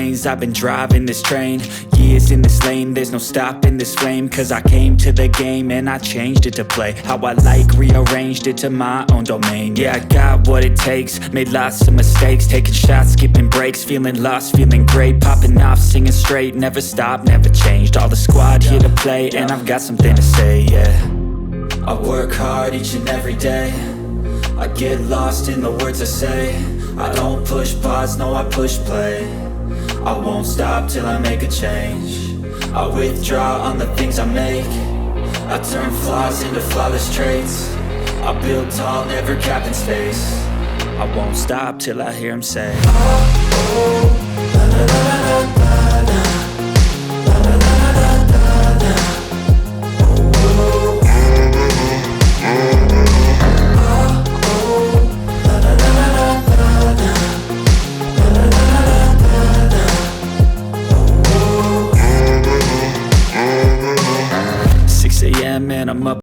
lanes, I've been driving this train. Years in this lane, there's no stopping this flame. Cause I came to the game and I changed it to play how I like, rearranged it to my own domain. Yeah, I got what it takes, made lots of mistakes, taking shots, skipping breaks, feeling lost, feeling great, popping off, singing straight, never stopped, never changed. All the squad here to play, and I've got something to say, yeah. I work hard each and every day, I get lost in the words I say. I don't push pause, no I push play. I won't stop till I make a change. I withdraw on the things I make. I turn flaws into flawless traits. I build tall, never capped in space. I won't stop till I hear him say, oh, oh, la la la la la la. And I'm up